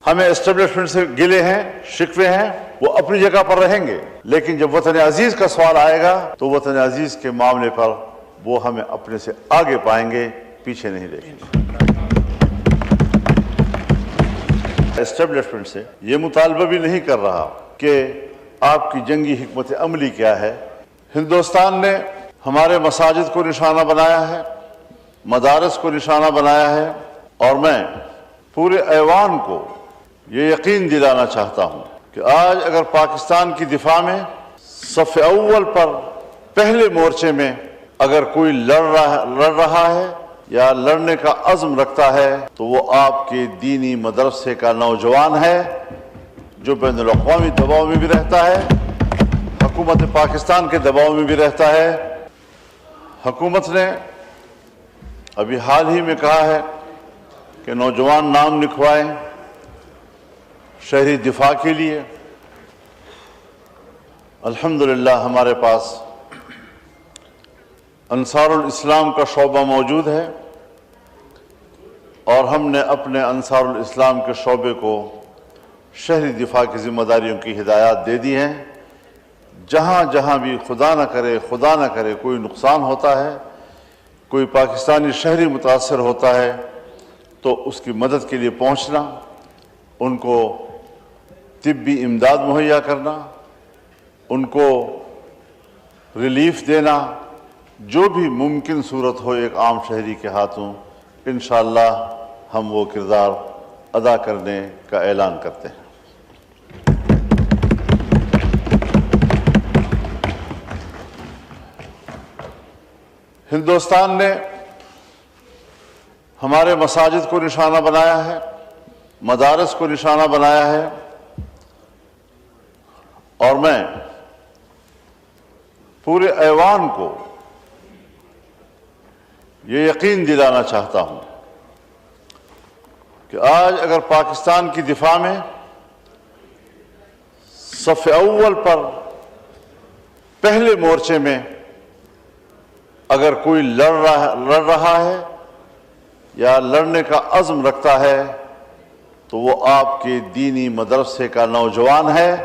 ہمیں اسٹیبلشمنٹ سے گلے ہیں، شکوے ہیں، وہ اپنی جگہ پر رہیں گے، لیکن جب وطن عزیز کا سوال آئے گا تو وطن عزیز کے معاملے پر وہ ہمیں اپنے سے آگے پائیں گے، پیچھے نہیں دیکھیں گے۔ اسٹیبلشمنٹ سے یہ مطالبہ بھی نہیں کر رہا کہ آپ کی جنگی حکمت عملی کیا ہے۔ ہندوستان نے ہمارے مساجد کو نشانہ بنایا ہے، مدارس کو نشانہ بنایا ہے، اور میں پورے ایوان کو یہ یقین دلانا چاہتا ہوں کہ آج اگر پاکستان کی دفاع میں صف اول پر پہلے مورچے میں اگر کوئی لڑ رہا ہے یا لڑنے کا عزم رکھتا ہے تو وہ آپ کے دینی مدرسے کا نوجوان ہے، جو بین الاقوامی دباؤ میں بھی رہتا ہے، حکومت پاکستان کے دباؤ میں بھی رہتا ہے۔ حکومت نے ابھی حال ہی میں کہا ہے کہ نوجوان نام لکھوائیں شہری دفاع کے لیے۔ الحمدللہ ہمارے پاس انصار الاسلام کا شعبہ موجود ہے، اور ہم نے اپنے انصار الاسلام کے شعبے کو شہری دفاع کی ذمہ داریوں کی ہدایات دے دی ہیں۔ جہاں جہاں بھی خدا نہ کرے کوئی نقصان ہوتا ہے، کوئی پاکستانی شہری متاثر ہوتا ہے، تو اس کی مدد کے لیے پہنچنا، ان کو طبی امداد مہیا کرنا، ان کو ریلیف دینا، جو بھی ممکن صورت ہو ایک عام شہری کے ہاتھوں، انشاءاللہ ہم وہ کردار ادا کرنے کا اعلان کرتے ہیں۔ ہندوستان نے ہمارے مساجد کو نشانہ بنایا ہے، مدارس کو نشانہ بنایا ہے، اور میں پورے ایوان کو یہ یقین دلانا چاہتا ہوں کہ آج اگر پاکستان کی دفاع میں صف اول پر پہلے مورچے میں اگر کوئی لڑ رہا ہے یا لڑنے کا عزم رکھتا ہے تو وہ آپ کے دینی مدرسے کا نوجوان ہے،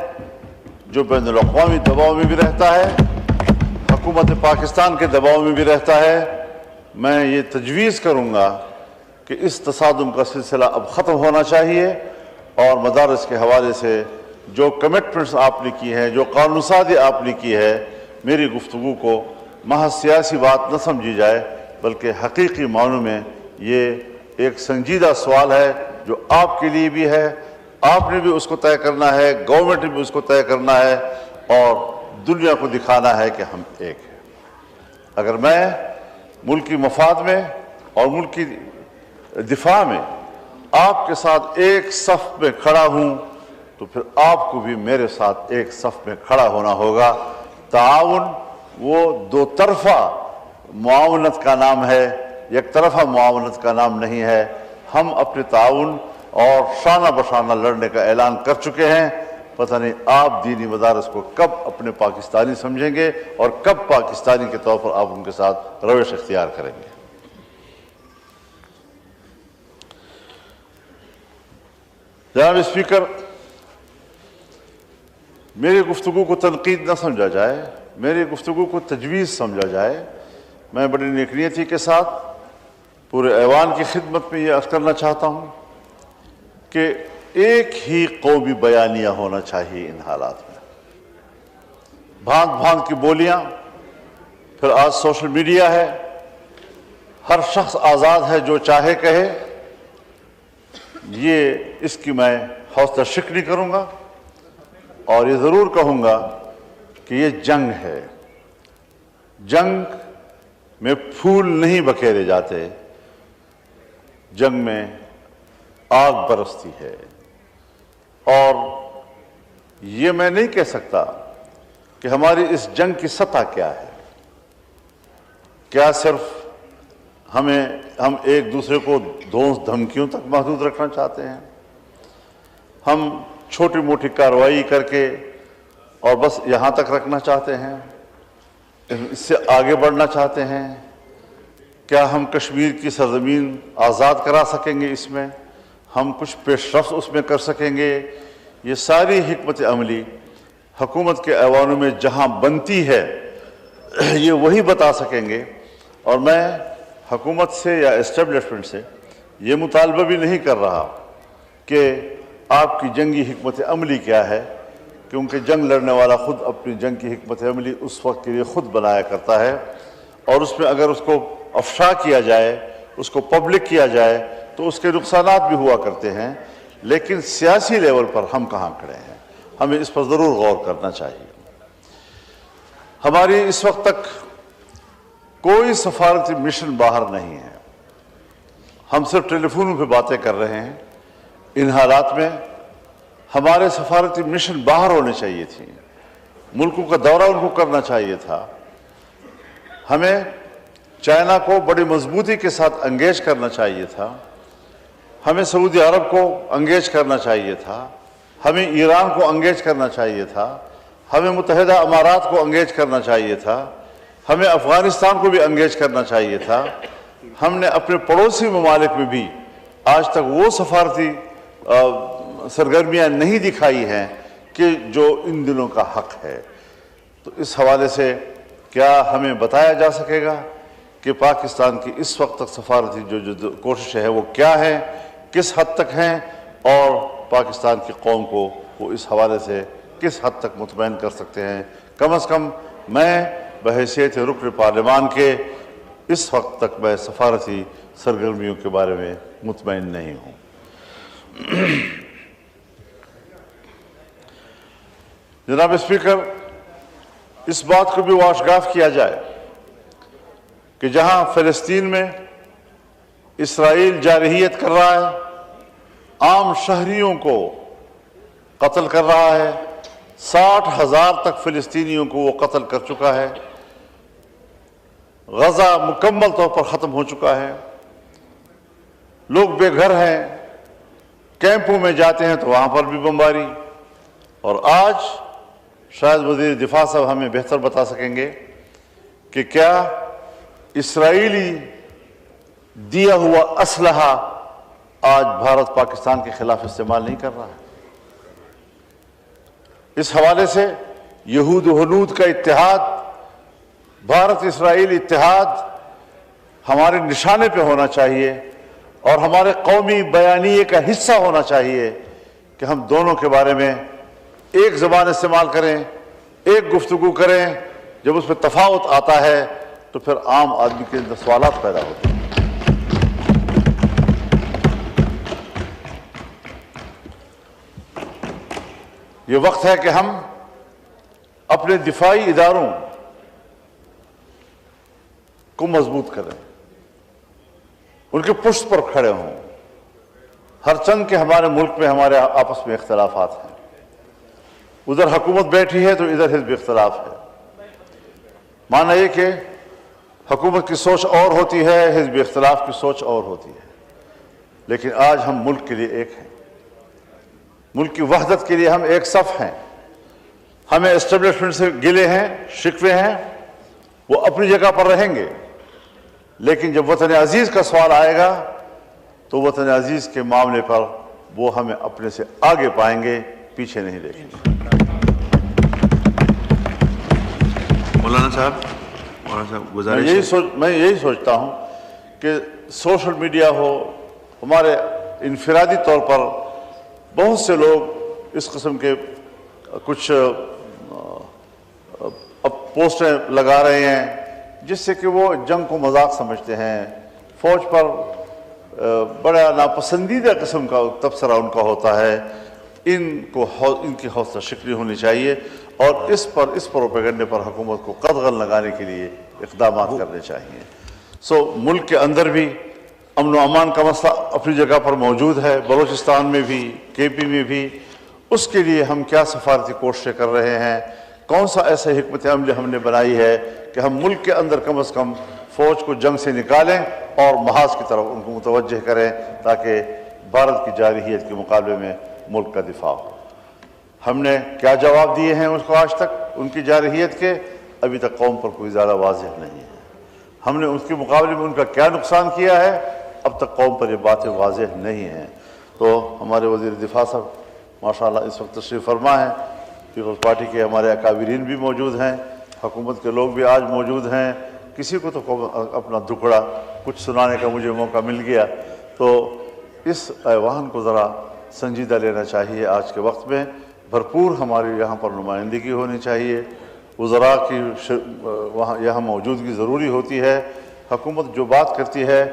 جو بین الاقوامی دباؤ میں بھی رہتا ہے، حکومت پاکستان کے دباؤ میں بھی رہتا ہے۔ میں یہ تجویز کروں گا کہ اس تصادم کا سلسلہ اب ختم ہونا چاہیے، اور مدارس کے حوالے سے جو کمٹمنٹس آپ نے کی ہیں، جو قانون سازی آپ نے کی ہے، میری گفتگو کو محض سیاسی بات نہ سمجھی جائے، بلکہ حقیقی معنوں میں یہ ایک سنجیدہ سوال ہے جو آپ کے لیے بھی ہے، آپ نے بھی اس کو طے کرنا ہے، گورنمنٹ نے بھی اس کو طے کرنا ہے، اور دنیا کو دکھانا ہے کہ ہم ایک ہیں۔ اگر میں ملکی مفاد میں اور ملکی دفاع میں آپ کے ساتھ ایک صف میں کھڑا ہوں تو پھر آپ کو بھی میرے ساتھ ایک صف میں کھڑا ہونا ہوگا۔ تعاون وہ دو طرفہ معاونت کا نام ہے، یک طرفہ معاونت کا نام نہیں ہے۔ ہم اپنے تعاون اور شانہ بشانہ لڑنے کا اعلان کر چکے ہیں۔ پتہ نہیں آپ دینی مدارس کو کب اپنے پاکستانی سمجھیں گے اور کب پاکستانی کے طور پر آپ ان کے ساتھ روش اختیار کریں گے۔ جناب اسپیکر، میری گفتگو کو تنقید نہ سمجھا جائے، میری گفتگو کو تجویز سمجھا جائے۔ میں بڑی نیک نیتی کے ساتھ پورے ایوان کی خدمت میں یہ عرض کرنا چاہتا ہوں کہ ایک ہی قومی بیانیہ ہونا چاہیے ان حالات میں۔ بھانت بھانت کی بولیاں، پھر آج سوشل میڈیا ہے، ہر شخص آزاد ہے جو چاہے کہے، یہ اس کی میں حوصلہ شکنی کروں گا، اور یہ ضرور کہوں گا کہ یہ جنگ ہے۔ جنگ میں پھول نہیں بکھیرے جاتے، جنگ میں آگ برستی ہے۔ اور یہ میں نہیں کہہ سکتا کہ ہماری اس جنگ کی سطح کیا ہے۔ کیا صرف ہم ایک دوسرے کو دھونس دھمکیوں تک محدود رکھنا چاہتے ہیں؟ ہم چھوٹی موٹی کارروائی کر کے اور بس یہاں تک رکھنا چاہتے ہیں؟ اس سے آگے بڑھنا چاہتے ہیں؟ کیا ہم کشمیر کی سرزمین آزاد کرا سکیں گے اس میں؟ ہم کچھ پیش رفت اس میں کر سکیں گے. یہ ساری حکمت عملی حکومت کے ایوانوں میں جہاں بنتی ہے یہ وہی بتا سکیں گے. اور میں حکومت سے یا اسٹیبلشمنٹ سے یہ مطالبہ بھی نہیں کر رہا کہ آپ کی جنگی حکمت عملی کیا ہے، کیونکہ جنگ لڑنے والا خود اپنی جنگ کی حکمت عملی اس وقت کے لیے خود بنایا کرتا ہے، اور اس میں اگر اس کو افشا کیا جائے، اس کو پبلک کیا جائے تو اس کے نقصانات بھی ہوا کرتے ہیں. لیکن سیاسی لیول پر ہم کہاں کھڑے ہیں، ہمیں اس پر ضرور غور کرنا چاہیے. ہماری اس وقت تک کوئی سفارتی مشن باہر نہیں ہے، ہم صرف ٹیلی فونوں پہ باتیں کر رہے ہیں. ان حالات میں ہمارے سفارتی مشن باہر ہونے چاہیے تھے، ملکوں کا دورہ ان کو کرنا چاہیے تھا. ہمیں چائنا کو بڑی مضبوطی کے ساتھ انگیج کرنا چاہیے تھا، ہمیں سعودی عرب کو انگیج کرنا چاہیے تھا، ہمیں ایران کو انگیج کرنا چاہیے تھا، ہمیں متحدہ امارات کو انگیج کرنا چاہیے تھا، ہمیں افغانستان کو بھی انگیج کرنا چاہیے تھا. ہم نے اپنے پڑوسی ممالک میں بھی آج تک وہ سفارتی سرگرمیاں نہیں دکھائی ہیں کہ جو ان دنوں کا حق ہے. تو اس حوالے سے کیا ہمیں بتایا جا سکے گا کہ پاکستان کی اس وقت تک سفارتی جو کوشش ہے وہ کیا ہے، کس حد تک ہیں، اور پاکستان کی قوم کو وہ اس حوالے سے کس حد تک مطمئن کر سکتے ہیں؟ کم از کم میں بحیثیت رکن پارلیمان کے اس وقت تک میں سفارتی سرگرمیوں کے بارے میں مطمئن نہیں ہوں. جناب اسپیکر، اس بات کو بھی واشگاف کیا جائے کہ جہاں فلسطین میں اسرائیل جارحیت کر رہا ہے، عام شہریوں کو قتل کر رہا ہے، 60,000 تک فلسطینیوں کو وہ قتل کر چکا ہے، غزہ مکمل طور پر ختم ہو چکا ہے، لوگ بے گھر ہیں، کیمپوں میں جاتے ہیں تو وہاں پر بھی بمباری. اور آج شاید وزیر دفاع صاحب ہمیں بہتر بتا سکیں گے کہ کیا اسرائیلی دیا ہوا اسلحہ آج بھارت پاکستان کے خلاف استعمال نہیں کر رہا ہے. اس حوالے سے یہود و ہنود کا اتحاد، بھارت اسرائیل اتحاد ہمارے نشانے پہ ہونا چاہیے اور ہمارے قومی بیانیے کا حصہ ہونا چاہیے کہ ہم دونوں کے بارے میں ایک زبان استعمال کریں، ایک گفتگو کریں. جب اس میں تفاوت آتا ہے تو پھر عام آدمی کے اندر سوالات پیدا ہوتے ہیں. یہ وقت ہے کہ ہم اپنے دفاعی اداروں کو مضبوط کریں، ان کے پشت پر کھڑے ہوں. ہر چند کے ہمارے ملک میں ہمارے آپس میں اختلافات ہیں، ادھر حکومت بیٹھی ہے تو ادھر حزب اختلاف ہے. مانا یہ کہ حکومت کی سوچ اور ہوتی ہے، حزب اختلاف کی سوچ اور ہوتی ہے، لیکن آج ہم ملک کے لیے ایک ہیں، ملک کی وحدت کے لیے ہم ایک صف ہیں. ہمیں اسٹیبلشمنٹ سے گلے ہیں، شکوے ہیں، وہ اپنی جگہ پر رہیں گے، لیکن جب وطن عزیز کا سوال آئے گا تو وطن عزیز کے معاملے پر وہ ہمیں اپنے سے آگے پائیں گے، پیچھے نہیں دیکھیں گے. مولانا صاحب گزارش میں یہی سوچتا ہوں کہ سوشل میڈیا ہو، ہمارے انفرادی طور پر بہت سے لوگ اس قسم کے کچھ پوسٹیں لگا رہے ہیں جس سے کہ وہ جنگ کو مذاق سمجھتے ہیں، فوج پر بڑا ناپسندیدہ قسم کا تبصرہ ان کا ہوتا ہے. ان کی حوصلہ شکنی ہونی چاہیے اور اس پروپیگنڈے پر حکومت کو قدغن لگانے کے لیے اقدامات کرنے چاہیے. ملک کے اندر بھی امن و امان کا مسئلہ اپنی جگہ پر موجود ہے، بلوچستان میں بھی، کے پی میں بھی. اس کے لیے ہم کیا سفارتی کوششیں کر رہے ہیں، کون سا ایسا حکمت عملی ہم نے بنائی ہے کہ ہم ملک کے اندر کم از کم فوج کو جنگ سے نکالیں اور محاذ کی طرف ان کو متوجہ کریں تاکہ بھارت کی جارحیت کے مقابلے میں ملک کا دفاع ہو. ہم نے کیا جواب دیے ہیں اس کو آج تک ان کی جارحیت کے؟ ابھی تک قوم پر کوئی زیادہ واضح نہیں ہے. ہم نے اس کے مقابلے میں ان کا کیا نقصان کیا ہے؟ اب تک قوم پر یہ باتیں واضح نہیں ہیں. تو ہمارے وزیر دفاع صاحب ماشاءاللہ اس وقت تشریف فرما ہیں، پیپلز پارٹی کے ہمارے اکابرین بھی موجود ہیں، حکومت کے لوگ بھی آج موجود ہیں۔ کسی کو تو اپنا دکڑا کچھ سنانے کا مجھے موقع مل گیا، تو اس ایوان کو ذرا سنجیدہ لینا چاہیے۔ آج کے وقت میں بھرپور ہماری یہاں پر نمائندگی ہونی چاہیے، وزراء کی وہاں یہاں موجودگی ضروری ہوتی ہے۔ حکومت جو بات کرتی ہے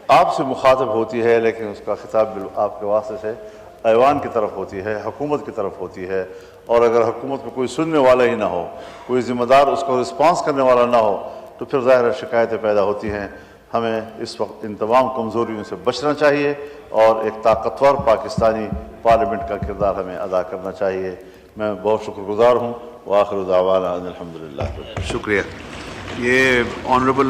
آپ سے مخاطب ہوتی ہے، لیکن اس کا خطاب آپ کے واسطے سے ایوان کی طرف ہوتی ہے، حکومت کی طرف ہوتی ہے، اور اگر حکومت میں کوئی سننے والا ہی نہ ہو، کوئی ذمہ دار اس کو رسپانس کرنے والا نہ ہو، تو پھر ظاہر شکایتیں پیدا ہوتی ہیں۔ ہمیں اس وقت ان تمام کمزوریوں سے بچنا چاہیے اور ایک طاقتور پاکستانی پارلیمنٹ کا کردار ہمیں ادا کرنا چاہیے۔ میں بہت شکر گزار ہوں۔ وآخر دعوانا ان الحمدللہ۔ شکریہ۔ یہ آنریبل